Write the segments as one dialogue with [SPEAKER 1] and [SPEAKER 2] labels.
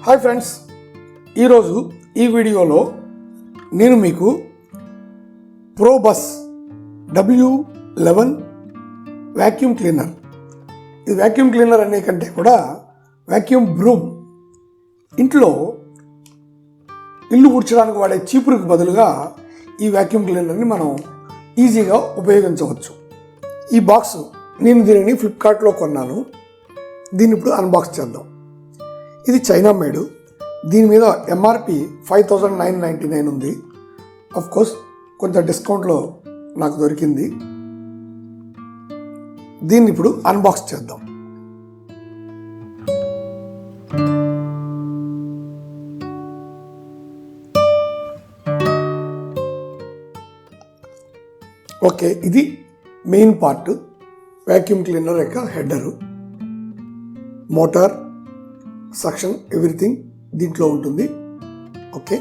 [SPEAKER 1] Hi friends, ఈరోజు ఈ వీడియోలో నేను మీకు ప్రోబస్ W11 వ్యాక్యూమ్ క్లీనర్, ఇది వ్యాక్యూమ్ క్లీనర్ అనే కంటే కూడా వ్యాక్యూమ్ బ్రూమ్, ఇంట్లో ఇల్లు ఊడ్చడానికి వాడే చీపురుకు బదులుగా ఈ వ్యాక్యూమ్ క్లీనర్ని మనం ఈజీగా ఉపయోగించవచ్చు. ఈ బాక్స్ నేను దీనిని ఫ్లిప్కార్ట్లో కొన్నాను. దీన్ని ఇప్పుడు అన్బాక్స్ చేద్దాం. ఇది చైనా మేడు. దీని మీద ఎంఆర్పి 5999 ఉంది. కోర్స్ కొంచెం డిస్కౌంట్లో నాకు దొరికింది. దీన్ని ఇప్పుడు అన్బాక్స్ చేద్దాం. ఓకే, ఇది మెయిన్ పార్ట్, వ్యాక్యూమ్ క్లీనర్ యొక్క హెడరు, మోటార్, సక్షన్, ఎవ్రీథింగ్ దీంట్లో ఉంటుంది. ఓకే,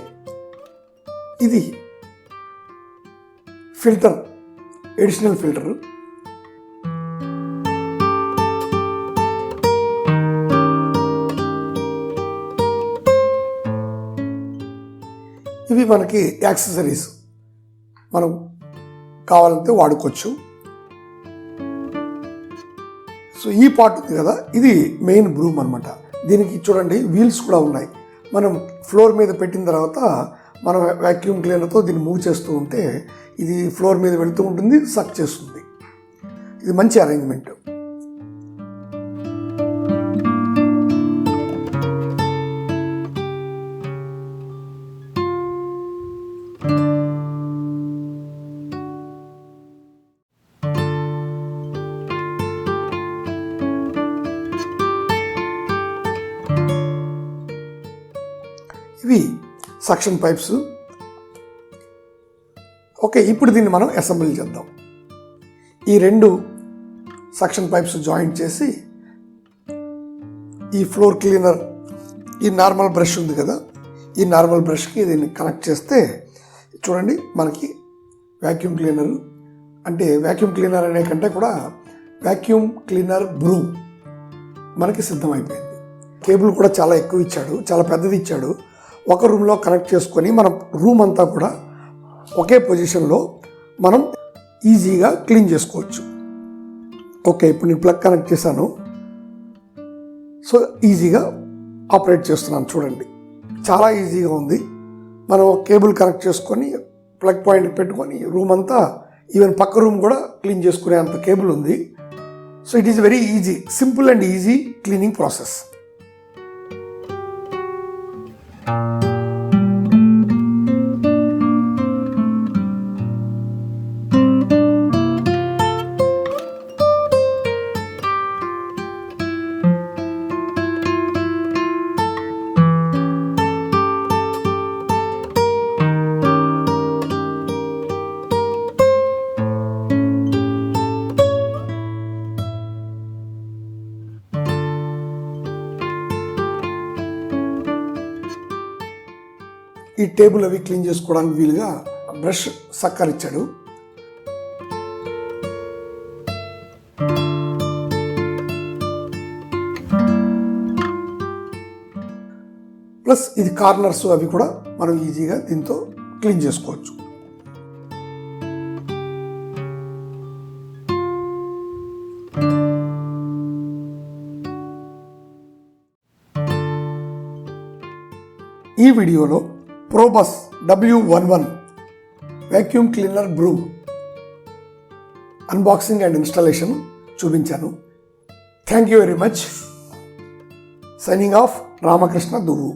[SPEAKER 1] ఇది ఫిల్టర్, ఎడిషనల్ ఫిల్టర్. ఇవి మనకి యాక్సెసరీస్, మనం కావాలంటే వాడుకోవచ్చు. సో ఈ పార్ట్ ఉంది కదా, ఇది మెయిన్ బ్రూమ్ అనమాట. దీనికి చూడండి వీల్స్ కూడా ఉన్నాయి. మనం ఫ్లోర్ మీద పెట్టిన తర్వాత మనం వ్యాక్యూమ్ క్లీనర్తో దీన్ని మూవ్ చేస్తూ ఉంటే ఇది ఫ్లోర్ మీద వెళుతూ ఉంటుంది, సక్ చేస్తుంది. ఇది మంచి అరేంజ్మెంట్. ఇవి సక్షన్ పైప్స్. ఓకే, ఇప్పుడు దీన్ని మనం అసెంబ్లీ చేద్దాం. ఈ రెండు సక్షన్ పైప్స్ జాయింట్ చేసి ఈ ఫ్లోర్ క్లీనర్, ఈ నార్మల్ బ్రష్ ఉంది కదా, ఈ నార్మల్ బ్రష్కి దీన్ని కనెక్ట్ చేస్తే చూడండి మనకి వ్యాక్యూమ్ క్లీనర్, అంటే వ్యాక్యూమ్ క్లీనర్ అనే కంటే కూడా వ్యాక్యూమ్ క్లీనర్ బ్రూమ్ మనకి సిద్ధమైపోయింది. కేబుల్ కూడా చాలా ఎక్కువ ఇచ్చాడు, చాలా పెద్దది ఇచ్చాడు. ఒక రూమ్లో కనెక్ట్ చేసుకొని మనం రూమ్ అంతా కూడా ఒకే పొజిషన్లో మనం ఈజీగా క్లీన్ చేసుకోవచ్చు. ఓకే, ఇప్పుడు నేను ప్లగ్ కనెక్ట్ చేశాను. సో ఈజీగా ఆపరేట్ చేస్తున్నాను. చూడండి చాలా ఈజీగా ఉంది. మనం కేబుల్ కనెక్ట్ చేసుకొని ప్లగ్ పాయింట్ పెట్టుకొని రూమ్ అంతా, ఈవెన్ పక్క రూమ్ కూడా క్లీన్ చేసుకునే అంత కేబుల్ ఉంది. So it is very easy, simple and easy cleaning process. ఈ టేబుల్ అవి క్లీన్ చేసుకోవడానికి వీలుగా బ్రష్ సక్కర్ ఇచ్చాడు. ప్లస్ ఇది కార్నర్స్ అవి కూడా మనం ఈజీగా దీంతో క్లీన్ చేసుకోవచ్చు. ఈ వీడియోలో ప్రోబస్ W11 vacuum cleaner broom unboxing and installation చూపించాను. Thank you very much. Signing off, Ramakrishna, దువ్వు.